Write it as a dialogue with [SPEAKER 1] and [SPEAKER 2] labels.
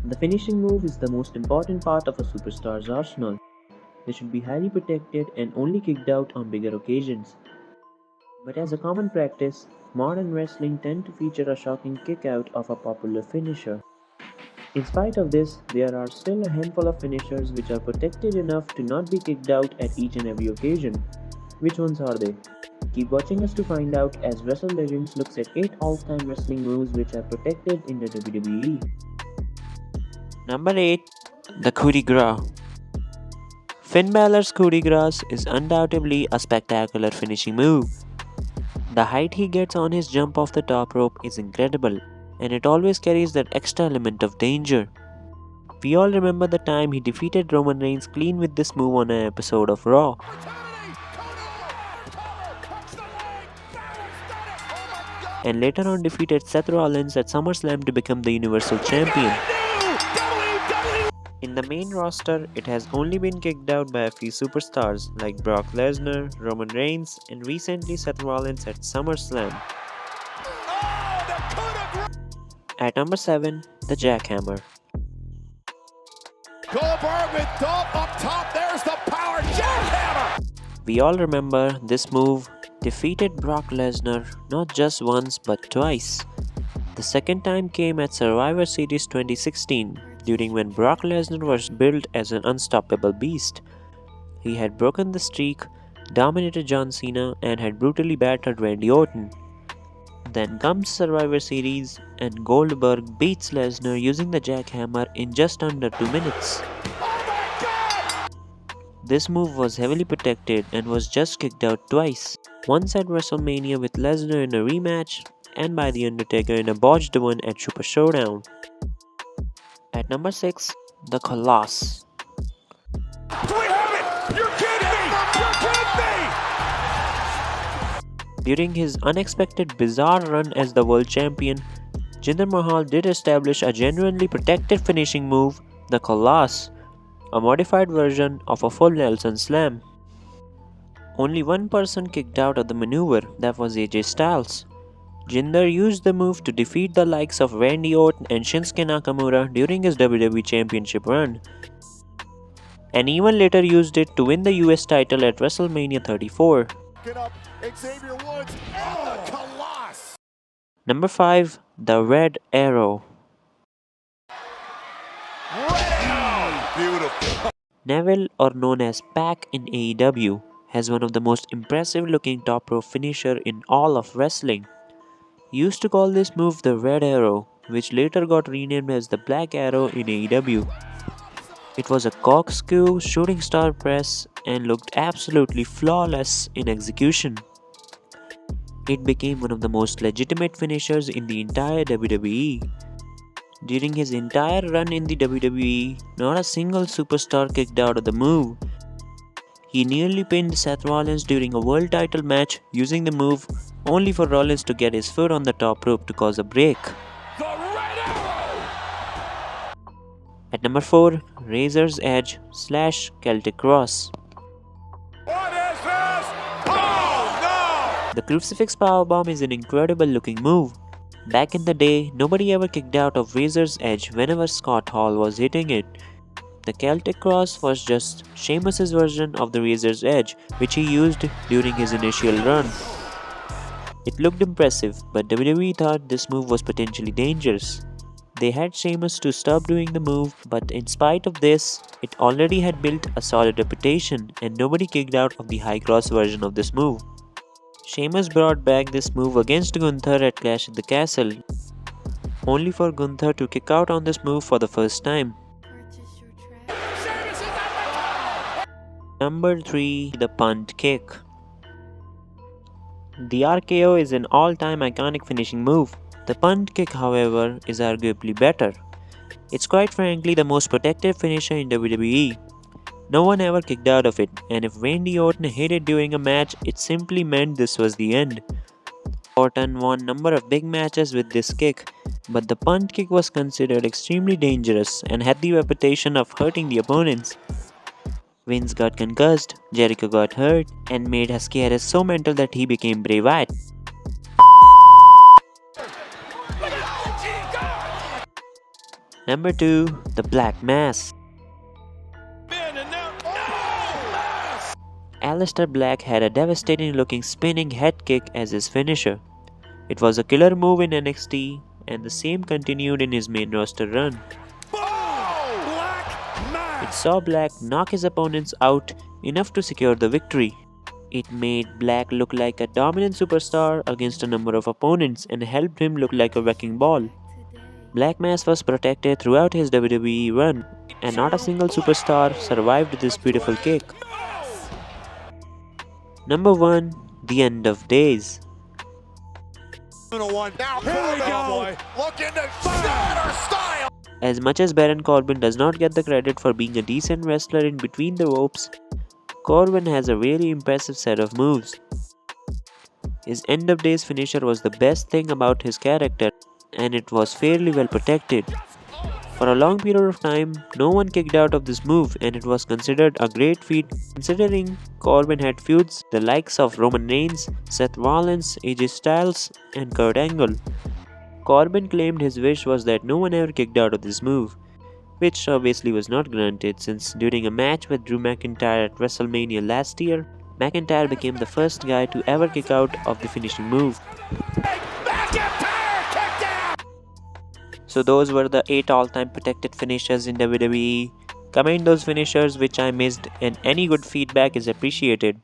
[SPEAKER 1] The finishing move is the most important part of a superstar's arsenal. They should be highly protected and only kicked out on bigger occasions. But as a common practice, modern wrestling tend to feature a shocking kick out of a popular finisher. In spite of this, there are still a handful of finishers which are protected enough to not be kicked out at each and every occasion. Which ones are they? Keep watching us to find out as Wrestle Legends looks at 8 all-time wrestling moves which are protected in the WWE.
[SPEAKER 2] Number 8. The coup de grace. Finn Balor's coup de grace is undoubtedly a spectacular finishing move. The height he gets on his jump off the top rope is incredible, and it always carries that extra element of danger. We all remember the time he defeated Roman Reigns clean with this move on an episode of Raw. And later on defeated Seth Rollins at SummerSlam to become the Universal Champion. In the main roster, it has only been kicked out by a few superstars like Brock Lesnar, Roman Reigns, and recently Seth Rollins at SummerSlam. At number 7, the Jackhammer.
[SPEAKER 3] Goldberg with Dolph up top, there's the power jackhammer!
[SPEAKER 2] We all remember this move defeated Brock Lesnar not just once but twice. The second time came at Survivor Series 2016, during when Brock Lesnar was billed as an unstoppable beast. He had broken the streak, dominated John Cena, and had brutally battered Randy Orton. Then comes Survivor Series, and Goldberg beats Lesnar using the jackhammer in just under 2 minutes. This move was heavily protected and was just kicked out twice, once at WrestleMania with Lesnar in a rematch, and by The Undertaker in a botched one at Super Showdown. At number 6, the Colossus.
[SPEAKER 3] Do we have it? You're kidding me! You're kidding me!
[SPEAKER 2] During his unexpected bizarre run as the world champion, Jinder Mahal did establish a genuinely protected finishing move, the Colossus, a modified version of a full Nelson Slam. Only one person kicked out of the maneuver, that was AJ Styles. Jinder used the move to defeat the likes of Randy Orton and Shinsuke Nakamura during his WWE Championship run, and even later used it to win the US title at WrestleMania 34. Number 5. The Red Arrow.
[SPEAKER 3] Beautiful.
[SPEAKER 2] Neville, or known as Pac in AEW, has one of the most impressive looking top rope finisher in all of wrestling. He used to call this move the Red Arrow, which later got renamed as the Black Arrow in AEW. It was a corkscrew shooting star press and looked absolutely flawless in execution. It became one of the most legitimate finishers in the entire WWE. During his entire run in the WWE, not a single superstar kicked out of the move. He nearly pinned Seth Rollins during a world title match using the move, only for Rollins to get his foot on the top rope to cause a break. At number 4, Razor's Edge / Celtic Cross.
[SPEAKER 3] What is this? Oh no!
[SPEAKER 2] The Crucifix Powerbomb is an incredible looking move. Back in the day, nobody ever kicked out of Razor's Edge whenever Scott Hall was hitting it. The Celtic Cross was just Sheamus's version of the Razor's Edge, which he used during his initial run. It looked impressive, but WWE thought this move was potentially dangerous. They had Sheamus to stop doing the move, but in spite of this, it already had built a solid reputation and nobody kicked out of the high cross version of this move. Sheamus brought back this move against Gunther at Clash at the Castle, only for Gunther to kick out on this move for the first time. Number 3. The Punt Kick. The RKO is an all-time iconic finishing move. The Punt Kick, however, is arguably better. It's quite frankly the most protected finisher in WWE. No one ever kicked out of it, and if Randy Orton hit it during a match, it simply meant this was the end. Orton won a number of big matches with this kick, but the Punt Kick was considered extremely dangerous and had the reputation of hurting the opponents. Vince got concussed, Jericho got hurt, and made Husky Harris so mental that he became Bray Wyatt. Number 2. The Black Mass. Aleister Black had a devastating looking spinning head kick as his finisher. It was a killer move in NXT, and the same continued in his main roster run. It saw Black knock his opponents out enough to secure the victory. It made Black look like a dominant superstar against a number of opponents and helped him look like a wrecking ball. Black Mass was protected throughout his WWE run, and not a single superstar survived this beautiful kick. Number 1. The End of Days. As much as Baron Corbin does not get the credit for being a decent wrestler in between the ropes, Corbin has a really impressive set of moves. His End of Days finisher was the best thing about his character, and it was fairly well protected. For a long period of time, no one kicked out of this move, and it was considered a great feat considering Corbin had feuds the likes of Roman Reigns, Seth Rollins, AJ Styles, and Kurt Angle. Corbin claimed his wish was that no one ever kicked out of this move, which obviously was not granted since during a match with Drew McIntyre at WrestleMania last year, McIntyre became the first guy to ever kick out of the finishing move. So those were the 8 all-time protected finishers in WWE. Comment those finishers which I missed, and any good feedback is appreciated.